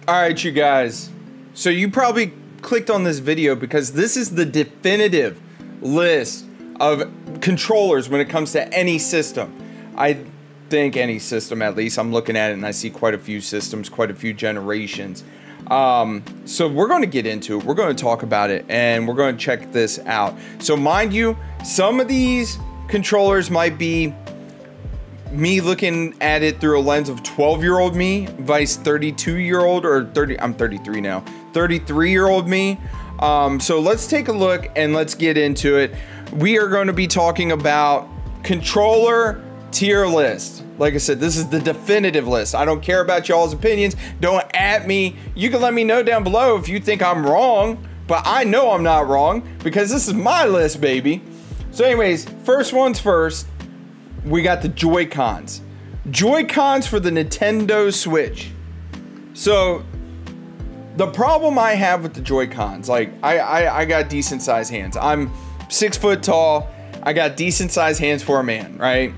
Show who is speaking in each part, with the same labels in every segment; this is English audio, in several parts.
Speaker 1: Alright, you guys. So you probably clicked on this video because this is the definitive list of controllers when it comes to any system. I think any system, at least. I'm looking at it and I see quite a few systems, quite a few generations. So we're going to get into it. We're going to talk about it and we're going to check this out. So mind you, some of these controllers might be me looking at it through a lens of 12-year-old me, vice 32-year-old or 30. I'm 33 now. 33-year-old me. So let's take a look and let's get into it. We are going to be talking about controller tier list. Like I said, this is the definitive list. I don't care about y'all's opinions. Don't at me. You can let me know down below if you think I'm wrong, but I know I'm not wrong because this is my list, baby. So anyways, first one's first. We got the Joycons. Joycons for the Nintendo Switch. So the problem I have with the Joycons, like I got decent sized hands. I'm 6 foot tall. I got decent sized hands for a man, right?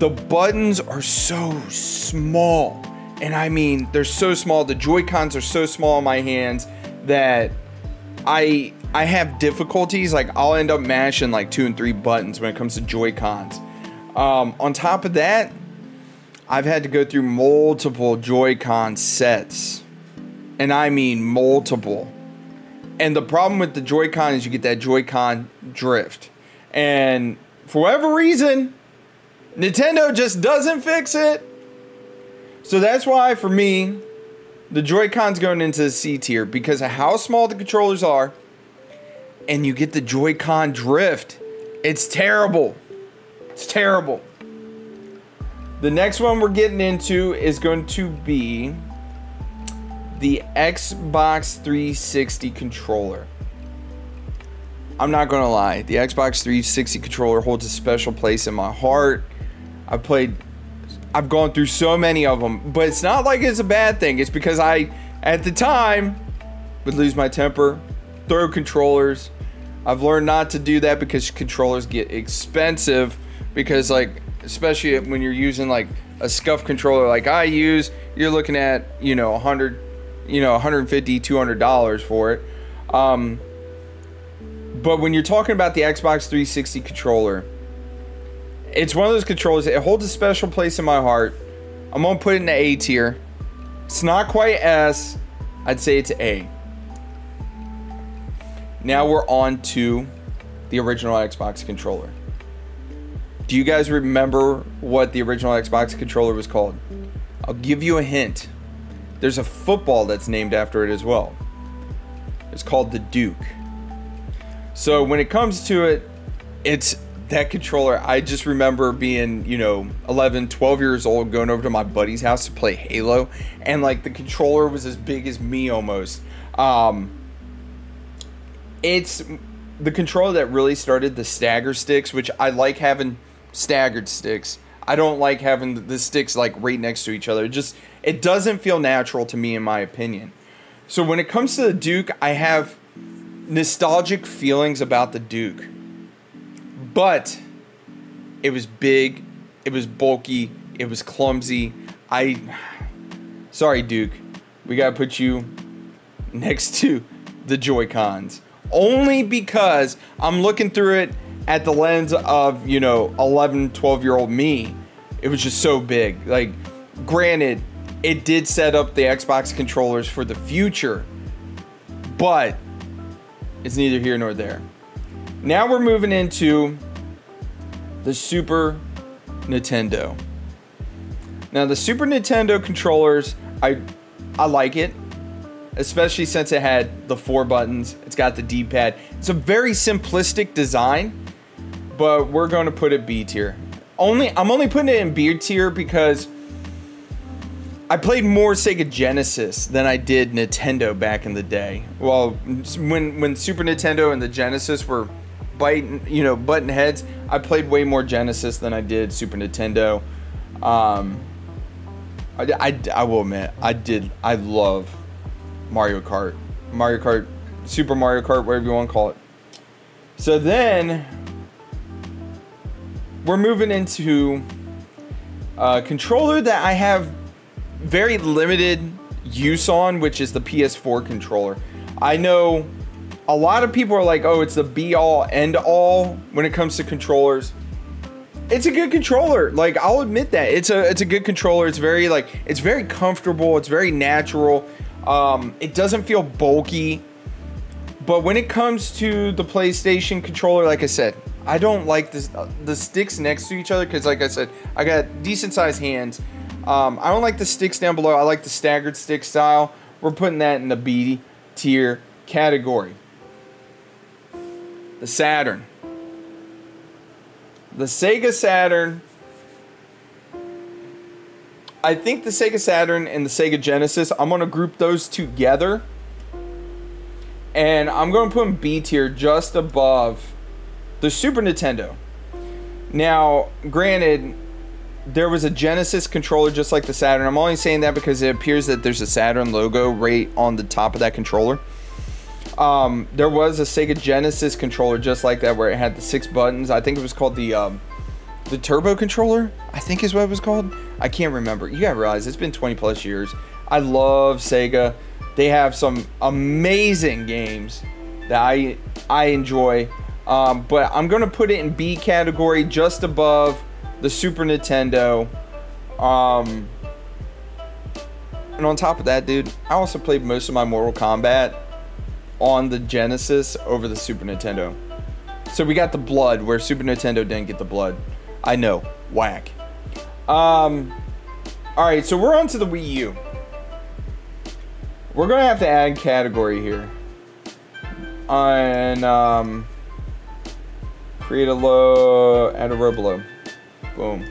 Speaker 1: The buttons are so small. And I mean, they're so small. The Joy-Cons are so small in my hands that I have difficulties. Like, I'll end up mashing like 2 and 3 buttons when it comes to Joy-Cons. On top of that, I've had to go through multiple Joy-Con sets. And I mean multiple. And the problem with the Joy-Con is you get that Joy-Con drift. And for whatever reason, Nintendo just doesn't fix it. So that's why, for me, the Joy-Con's going into the C tier because of how small the controllers are. And you get the Joy-Con drift. It's terrible. It's terrible. The next one we're getting into is going to be the Xbox 360 controller. I'm not gonna lie, the Xbox 360 controller holds a special place in my heart. I've gone through so many of them, but it's not like it's a bad thing. It's because I, at the time, would lose my temper, throw controllers. I've learned not to do that because controllers get expensive. Because, like, especially when you're using like a scuff controller like I use, you're looking at, you know, $100, you know, $150, $200 for it. But when you're talking about the Xbox 360 controller, it's one of those controllers. It holds a special place in my heart. I'm gonna put it in the A tier. It's not quite S. I'd say it's A. Now we're on to the original Xbox controller. Do you guys remember what the original Xbox controller was called? I'll give you a hint. There's a football that's named after it as well. It's called the Duke. So when it comes to it, it's that controller. I just remember being, you know, 11, 12 years old, going over to my buddy's house to play Halo, and like the controller was as big as me almost. It's the controller that really started the stagger sticks, which I like having staggered sticks. I don't like having the sticks like right next to each other. It doesn't feel natural to me, in my opinion. So when it comes to the Duke, I have nostalgic feelings about the Duke. But it was big, it was bulky, it was clumsy. Sorry, Duke. We gotta put you next to the Joy-Cons. Only because I'm looking through it at the lens of, you know, 11, 12-year-old me. It was just so big. Like, granted, it did set up the Xbox controllers for the future, but it's neither here nor there. Now we're moving into the Super Nintendo. Now the Super Nintendo controllers, I like it, especially since it had the 4 buttons. It's got the D-pad. It's a very simplistic design, but we're going to put it B tier. I'm only putting it in B tier because I played more Sega Genesis than I did Nintendo back in the day. Well, when Super Nintendo and the Genesis were button heads, I played way more Genesis than I did Super Nintendo. I will admit, I love Mario Kart, Super Mario Kart, whatever you want to call it. So then we're moving into a controller that I have very limited use on, which is the PS4 controller. I know a lot of people are like, oh, it's the be-all, end-all when it comes to controllers. It's a good controller. Like, I'll admit that. It's a good controller. It's very, like, it's very comfortable. It's very natural. It doesn't feel bulky. But when it comes to the PlayStation controller, like I said, I don't like this, the sticks next to each other because, like I said, I got decent-sized hands. I don't like the sticks down below. I like the staggered stick style. We're putting that in the B tier category. The Saturn. The Sega Saturn. I think the Sega Saturn and the Sega Genesis, I'm going to group those together. And I'm going to put them B tier just above the Super Nintendo. Now, granted, there was a Genesis controller just like the Saturn. I'm only saying that because it appears that there's a Saturn logo right on the top of that controller. There was a Sega Genesis controller just like that where it had the 6 buttons. I think it was called the Turbo controller, I think is what it was called. I can't remember. You gotta realize it's been 20 plus years. I love Sega. They have some amazing games that I enjoy. But I'm gonna put it in B category just above the Super Nintendo. And on top of that, dude, I also played most of my Mortal Kombat on the Genesis over the Super Nintendo. So we got the blood where Super Nintendo didn't get the blood. I know, whack. Alright, so we're on to the Wii U. We're gonna have to add category here. And create a low, add a row below. Boom.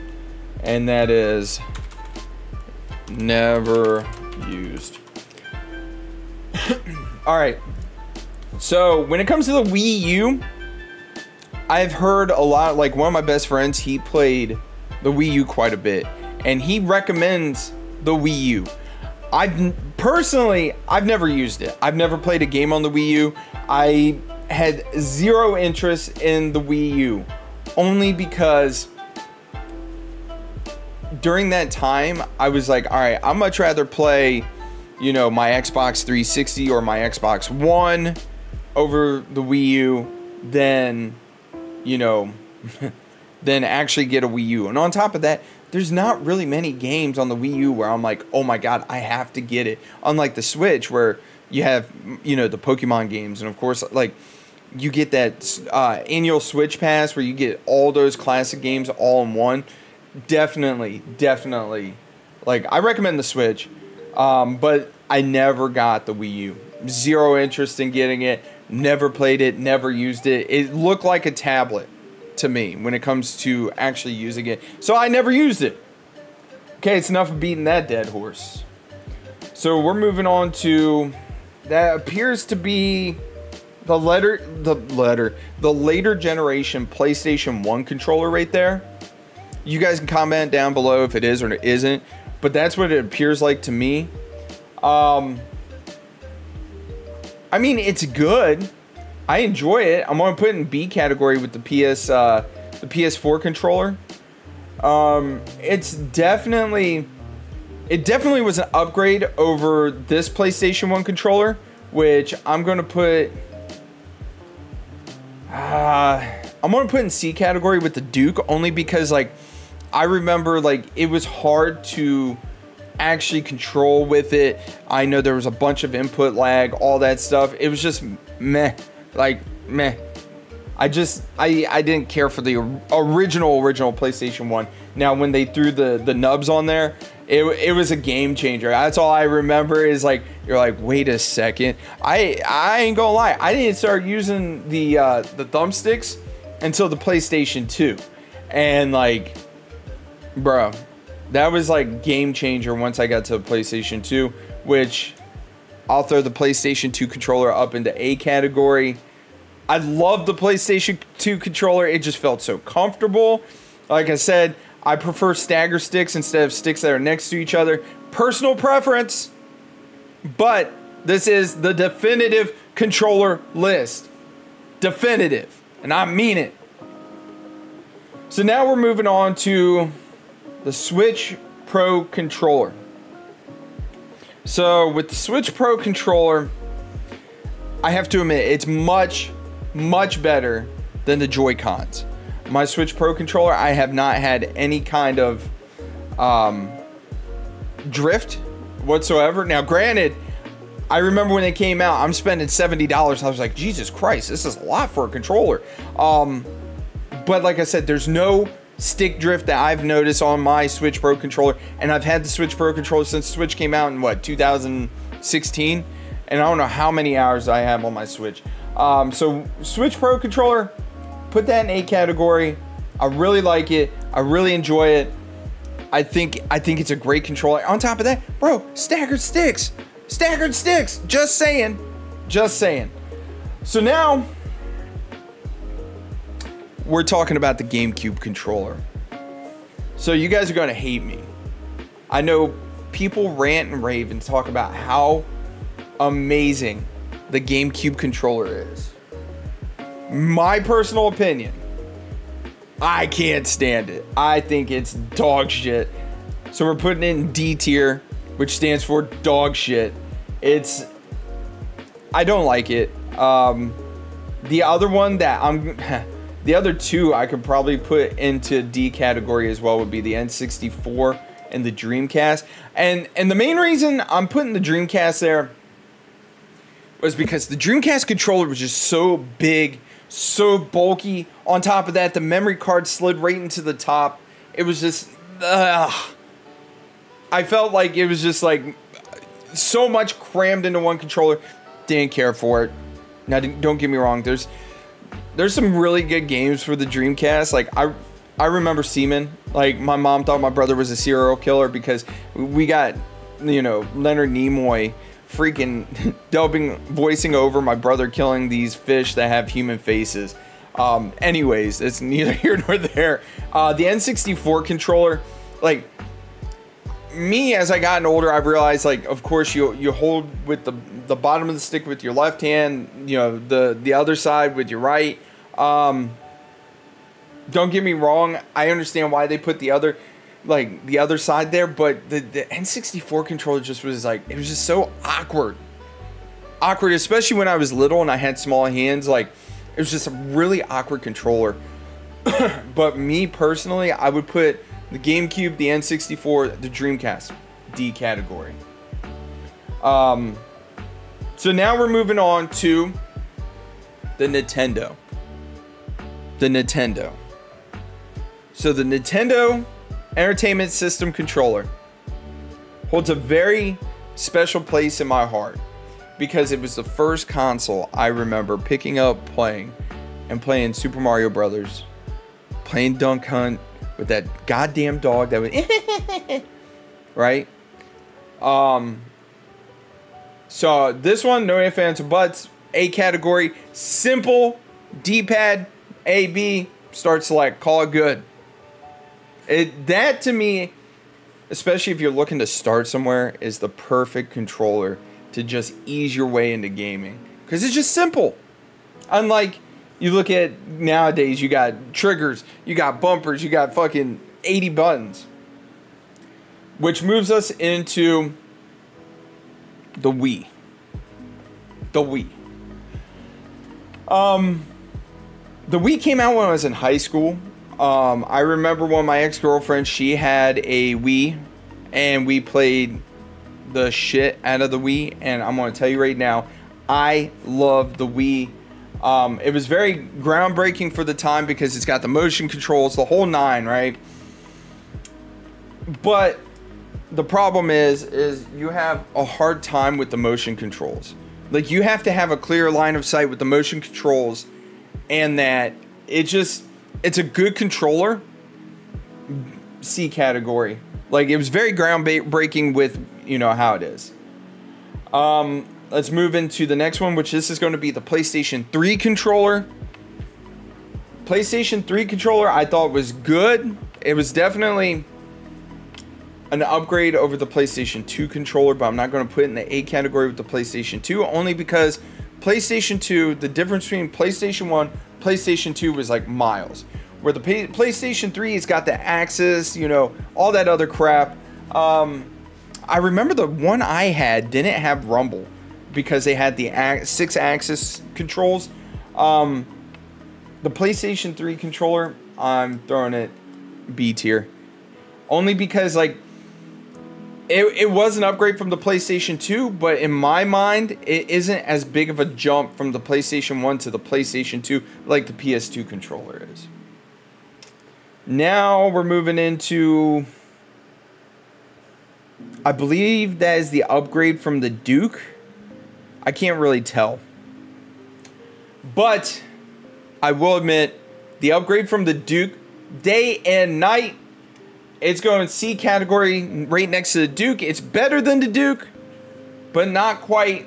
Speaker 1: And that is never used. Alright. So, when it comes to the Wii U, I've heard a lot, like one of my best friends, he played the Wii U quite a bit. And he recommends the Wii U. Personally, I've never used it. I've never played a game on the Wii U. I had zero interest in the Wii U. Only because during that time, I was like, alright, I'd much rather play, you know, my Xbox 360 or my Xbox One over the Wii U than, you know, than actually get a Wii U. And on top of that, there's not really many games on the Wii U where I'm like, oh my god, I have to get it. Unlike the Switch where you have, you know, the Pokemon games. And of course, like, you get that annual Switch Pass where you get all those classic games all in one. Definitely. Like, I recommend the Switch. But I never got the Wii U. Zero interest in getting it. Never played it. Never used it. It looked like a tablet to me when it comes to actually using it. So I never used it. Okay, it's enough of beating that dead horse. So we're moving on to, that appears to be the later generation PlayStation 1 controller right there. You guys can comment down below if it is or it isn't. But that's what it appears like to me. I mean, it's good. I enjoy it. I'm gonna put it in B category with the PS4 controller. It definitely was an upgrade over this PlayStation 1 controller, which I'm gonna put. I'm gonna put in C category with the Duke, only because, like, I remember, like, it was hard to actually control with it. I know there was a bunch of input lag, all that stuff. It was just meh. Like, meh. I didn't care for the original PlayStation 1. Now, when they threw the nubs on there, it was a game changer. That's all I remember is, like, you're like, wait a second. I ain't gonna lie. I didn't start using the thumbsticks until the PlayStation 2. And, like, bro, that was like game changer once I got to the PlayStation 2, which I'll throw the PlayStation 2 controller up into A category. I love the PlayStation 2 controller. It just felt so comfortable. Like I said, I prefer stagger sticks instead of sticks that are next to each other. Personal preference, but this is the definitive controller list. Definitive, and I mean it. So now we're moving on to the Switch Pro controller. So with the Switch Pro controller, I have to admit, it's much, much better than the Joycons. My Switch Pro controller, I have not had any kind of drift whatsoever. Now, granted, I remember when they came out, I'm spending $70. I was like, Jesus Christ, this is a lot for a controller. But like I said, there's no stick drift that I've noticed on my Switch Pro controller. And I've had the Switch Pro controller since Switch came out in, what, 2016? And I don't know how many hours I have on my Switch. So Switch Pro controller, put that in A category. I really like it. I really enjoy it. I think it's a great controller. On top of that, bro, staggered sticks. Staggered sticks. Just saying. Just saying. So now we're talking about the GameCube controller. So you guys are going to hate me. I know people rant and rave and talk about how amazing the GameCube controller is. My personal opinion, I can't stand it. I think it's dog shit. So we're putting it in D tier, which stands for dog shit. I don't like it. The other one that the other two I could probably put into D category as well would be the N64 and the Dreamcast. And the main reason I'm putting the Dreamcast there was because the Dreamcast controller was just so big, so bulky. On top of that, the memory card slid right into the top. It was just, I felt like it was just like so much crammed into one controller. Didn't care for it. Now, don't get me wrong. There's some really good games for the Dreamcast. Like I remember Seaman. Like my mom thought my brother was a serial killer because we got, you know, Leonard Nimoy freaking voicing over my brother killing these fish that have human faces. Anyways, it's neither here nor there. The N64 controller, like me as I gotten older, I've realized, like, of course you hold with the bottom of the stick with your left hand, you know, the other side with your right. Don't get me wrong, I understand why they put the other side there, but the N64 controller just was like, it was just so awkward, especially when I was little and I had small hands. Like, it was just a really awkward controller. But me personally, I would put the GameCube, the N64, the Dreamcast, D category. So now we're moving on to the Nintendo. So the Nintendo Entertainment System controller holds a very special place in my heart because it was the first console I remember picking up, playing Super Mario Brothers, playing Dunk Hunt with that goddamn dog that was right. So this one, no ifs, ands, or buts, A category, simple D-pad, A, B, start, select, call it good. That to me, especially if you're looking to start somewhere, is the perfect controller to just ease your way into gaming. Because it's just simple. Unlike, you look at nowadays, you got triggers, you got bumpers, you got fucking 80 buttons. Which moves us into the Wii. The Wii. The Wii came out when I was in high school. I remember when my ex-girlfriend, she had a Wii, and we played the shit out of the Wii, and I'm going to tell you right now, I love the Wii. It was very groundbreaking for the time because it's got the motion controls, the whole nine, right? But the problem is you have a hard time with the motion controls. Like, you have to have a clear line of sight with the motion controls, and that it's a good controller. C category. Like, it was very groundbreaking with, you know, how it is. Let's move into the next one, which this is going to be the PlayStation 3 controller. PlayStation 3 controller I thought was good. It was definitely an upgrade over the PlayStation 2 controller, but I'm not going to put it in the A category with the PlayStation 2, only because PlayStation 2, the difference between PlayStation 1, PlayStation 2 was like miles. Where the PlayStation 3 has got the Axis, you know, all that other crap. I remember the one I had didn't have rumble because they had the 6-axis controls. The PlayStation 3 controller, I'm throwing it B tier. Only because, like, it was an upgrade from the PlayStation 2, but in my mind, it isn't as big of a jump from the PlayStation 1 to the PlayStation 2 like the PS2 controller is. Now we're moving into, I believe that is the upgrade from the Duke. I can't really tell. But I will admit, the upgrade from the Duke, day and night, it's going C category right next to the Duke. It's better than the Duke, but not quite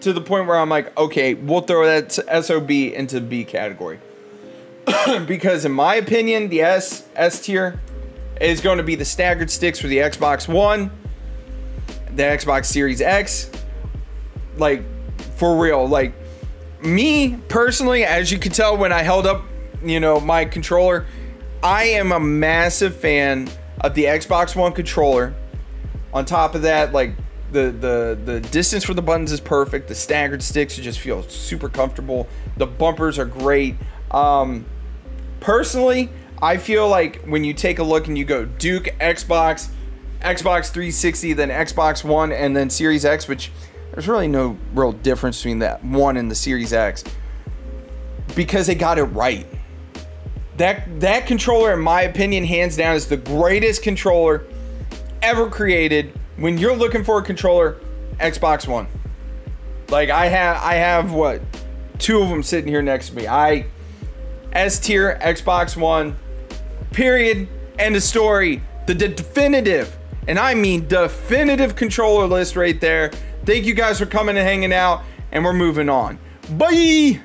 Speaker 1: to the point where I'm like, okay, we'll throw that SOB into B category. Because in my opinion, the S tier is going to be the staggered sticks for the Xbox One, the Xbox Series X. Like, for real. Like, me personally, as you can tell when I held up, you know, my controller, I am a massive fan of the Xbox One controller. On top of that, like, the distance for the buttons is perfect. The staggered sticks, you just feel super comfortable. The bumpers are great. Personally, I feel like when you take a look and you go Duke, Xbox 360, then Xbox One, and then Series X, which there's really no real difference between that one and the Series X, because they got it right. That controller, in my opinion, hands down, is the greatest controller ever created. When you're looking for a controller, Xbox One. Like, I have what, 2 of them sitting here next to me. S tier, Xbox One, period, end of story. The definitive, and I mean definitive controller list right there. Thank you guys for coming and hanging out, and we're moving on. Bye!